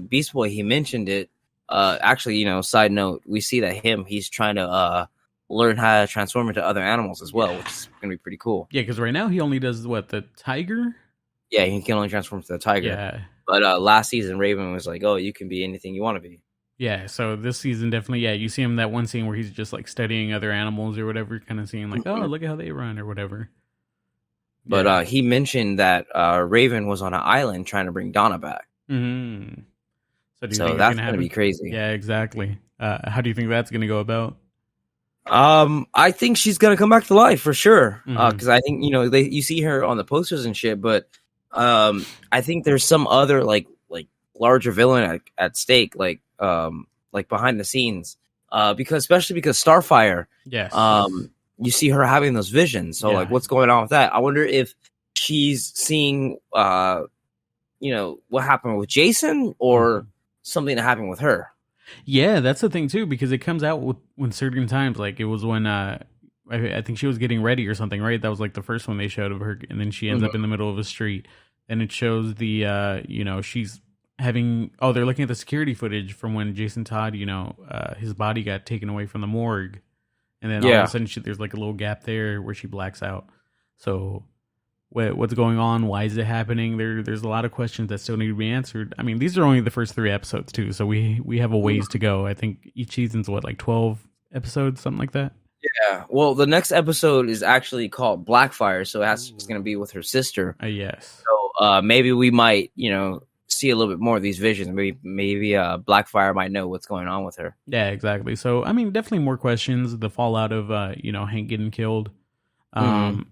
Beast Boy, he mentioned it. Actually, side note, we see that he's trying to learn how to transform into other animals as well, which is going to be pretty cool. Yeah, because right now he only does, the tiger? Yeah, he can only transform to the tiger. Yeah. But last season, Raven was like, oh, you can be anything you want to be. Yeah, so this season definitely, you see him that one scene where he's just like studying other animals or whatever, kind of seeing like, oh, look at how they run or whatever. But he mentioned that Raven was on an island trying to bring Donna back. Mm-hmm. So that's going to be crazy. Yeah, exactly. How do you think that's going to go about? I think she's going to come back to life for sure. Because I think, you see her on the posters and shit, but I think there's some other like larger villain at stake, like behind the scenes, especially because Starfire, yes, you see her having those visions. So like, what's going on with that? I wonder if she's seeing, what happened with Jason or something that happened with her. Yeah, that's the thing too, because it comes out when certain times, like it was when I think she was getting ready or something, right? That was like the first one they showed of her, and then she ends up in the middle of a street, and it shows the she's having, they're looking at the security footage from when Jason Todd, his body got taken away from the morgue. And then all of a sudden there's like a little gap there where she blacks out. So what's going on? Why is it happening? There's a lot of questions that still need to be answered. I mean, these are only the first 3 episodes too. So we have a ways to go. I think each season's 12 episodes, something like that. Yeah. Well, the next episode is actually called Blackfire, so it's going to be with her sister. Yes. So maybe we might, see a little bit more of these visions. Maybe Blackfire might know what's going on with her. Yeah, exactly. So, I mean, definitely more questions. The fallout of, Hank getting killed. Dove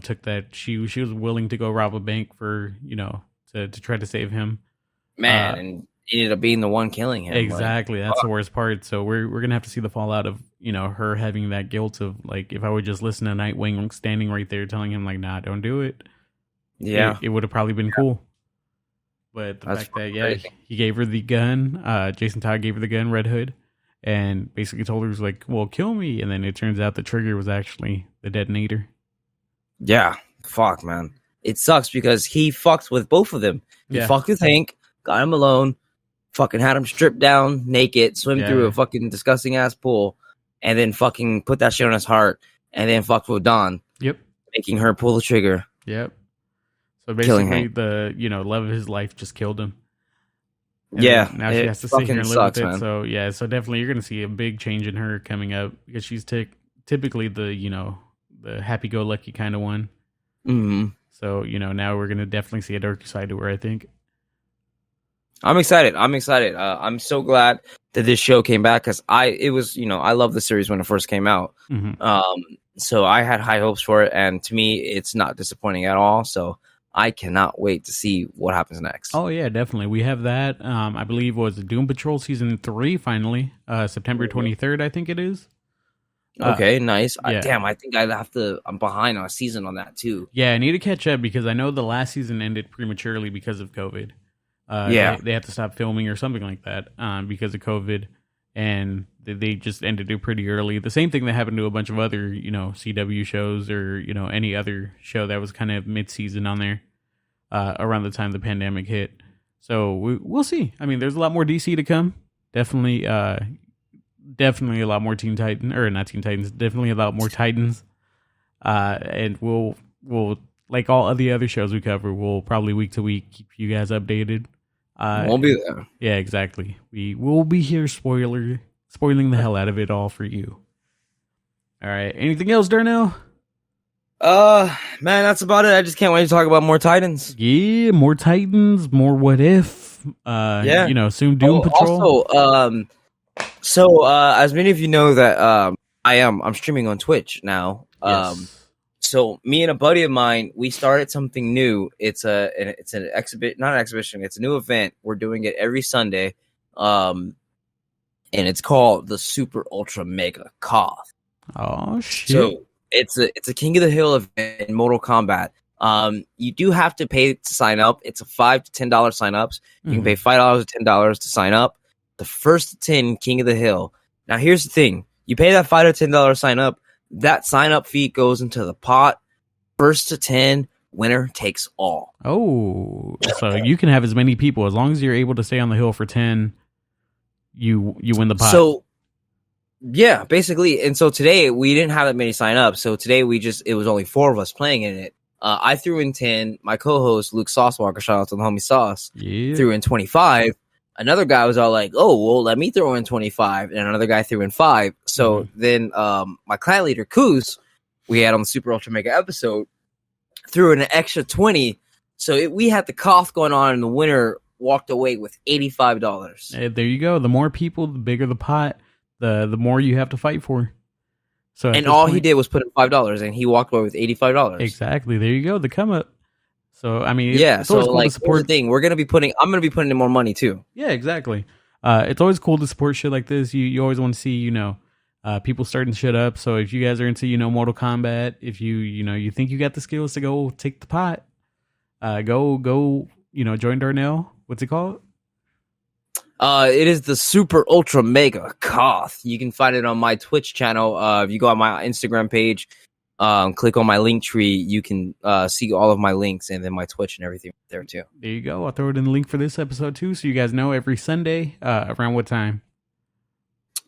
took that. She was willing to go rob a bank for, to try to save him. Man, and ended up being the one killing him. Exactly. That's the worst part. So we're going to have to see the fallout of, her having that guilt of, like, if I would just listen to Nightwing standing right there telling him, like, nah, don't do it. Yeah. It would have probably been cool. But the fact that, he gave her the gun. Jason Todd gave her the gun, Red Hood, and basically told her, like, well, kill me. And then it turns out the trigger was actually the detonator. Yeah. Fuck, man. It sucks because he fucked with both of them. He fucked with Hank, got him alone, fucking had him stripped down, naked, swim through a fucking disgusting ass pool, and then fucking put that shit on his heart, and then fucked with Dawn. Yep. Making her pull the trigger. Yep. So basically, the love of his life just killed him. And now she has to sit here and live with it. Man. So so definitely you're gonna see a big change in her coming up because she's typically the the happy-go-lucky kind of one. Mm-hmm. So now we're gonna definitely see a darker side to her, I think. I'm excited. I'm so glad that this show came back because I love the series when it first came out. Mm-hmm. So I had high hopes for it, and to me, it's not disappointing at all. So I cannot wait to see what happens next. Oh yeah, definitely. We have that. I believe was Doom Patrol season 3 finally, September 23rd. I think it is. Okay, nice. Yeah. Damn, I think I'm behind on a season on that too. Yeah, I need to catch up because I know the last season ended prematurely because of COVID. They had to stop filming or something like that because of COVID, and they just ended it pretty early. The same thing that happened to a bunch of other, CW shows or, any other show that was kind of mid-season on there around the time the pandemic hit. So we'll see. I mean, there's a lot more DC to come. Definitely a lot more Teen Titans, or not Teen Titans, definitely a lot more Titans. And we'll like all of the other shows we cover, we'll probably week to week keep you guys updated. We'll be there. Yeah, exactly. We will be here spoiling the hell out of it all for you. All right. Anything else, Darnell? Man, that's about it. I just can't wait to talk about more Titans. Yeah, more Titans, more What If. Soon Doom Patrol. Also, as many of you know that I'm streaming on Twitch now. Yes. So me and a buddy of mine, we started something new. It's an exhibit, not an exhibition. It's a new event. We're doing it every Sunday, and it's called the Super Ultra Mega Koth. Oh shit! So it's a King of the Hill event in Mortal Kombat. You do have to pay to sign up. It's a $5 to $10 sign ups. You can pay $5 to $10 to sign up. The first 10 King of the Hill. Now here's the thing: you pay that $5 to $10 sign up. That sign-up fee goes into the pot. First to 10, winner takes all. Oh, so you can have as many people as long as you're able to stay on the hill for 10. You win the pot. So, yeah, basically. And so today we didn't have that many sign-ups. So today it was only 4 of us playing in it. I threw in 10. My co-host Luke Saucewalker, shout out to the homie Sauce, threw in 25. Another guy was all like, oh, well, let me throw in 25. And another guy threw in 5. So then my clan leader, Kuz, we had on the Super Ultra Mega episode, threw in an extra 20. So we had the Koth going on, and the winner walked away with $85. Hey, there you go. The more people, the bigger the pot, the more you have to fight for. So and all he did was put in $5, and he walked away with $85. Exactly. There you go. The come up. So I mean, it's so cool to support. The thing I'm going to be putting in more money too. Yeah, exactly. It's always cool to support shit like this. You always want to see people starting shit up. So if you guys are into Mortal Kombat, if you think you got the skills to go take the pot, go join Darnell. What's it called? It is the Super Ultra Mega Koth. You can find it on my Twitch channel. If you go on my Instagram page. Click on my link tree. You can see all of my links and then my Twitch and everything there too. There you go. I'll throw it in the link for this episode too, so you guys know every Sunday around what time.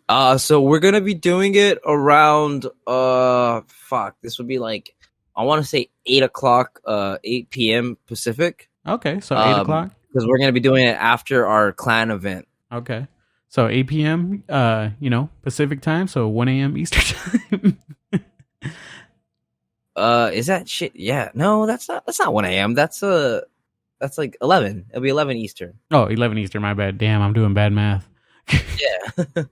So we're gonna be doing it around this would be like I want to say 8 p.m. Pacific. Okay, so 8 o'clock because we're gonna be doing it after our clan event. Okay, So 8 p.m. Pacific time. So 1 a.m. Eastern time. Is that shit? Yeah, no, that's not 1 a.m. That's like 11. It'll be 11 Eastern. Oh, 11 Eastern. My bad. Damn, I'm doing bad math. Yeah. It'll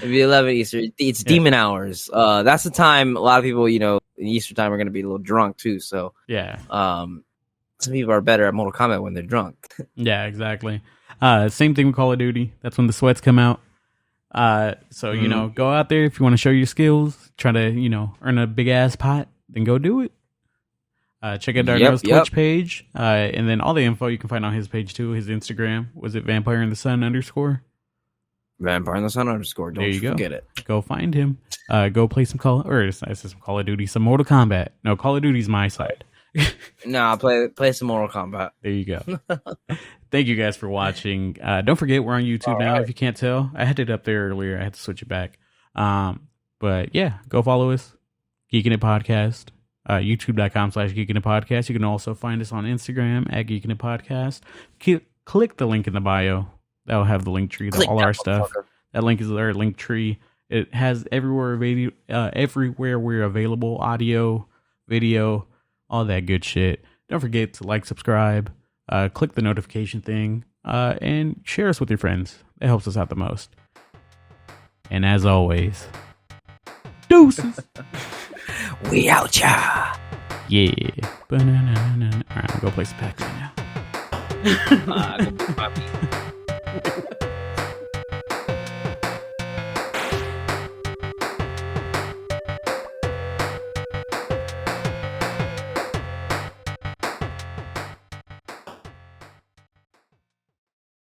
be 11 Eastern. It's demon hours. That's the time a lot of people, in Eastern time are going to be a little drunk too. So yeah. Some people are better at Mortal Kombat when they're drunk. Yeah, exactly. Same thing with Call of Duty. That's when the sweats come out. So go out there if you want to show your skills, try to, earn a big ass pot, then go do it. Check out Darno's Twitch page. And then all the info you can find on his page too. His Instagram. Was it Vampire in the Sun _ Vampire in the Sun _ Don't there you forget go. it. Go find him. Go play some Call of Duty, some Mortal Kombat. No, Call of Duty's my side. Nah, play some Mortal Kombat. There you go. Thank you guys for watching. Don't forget we're on YouTube now. Right. If you can't tell, I had it up there earlier. I had to switch it back. But yeah, go follow us. Geekin It Podcast. YouTube.com/Geekin It Podcast. You can also find us on Instagram at Geekin It Podcast. Click the link in the bio. That'll have the link tree, all our stuff. That link is our link tree. It has everywhere we're available, audio, video, all that good shit. Don't forget to like, subscribe, click the notification thing, and share us with your friends. It helps us out the most. And as always, deuces. We out, ya. Yeah. All right, I'm gonna go play some Pac-Man now. Go play Poppy.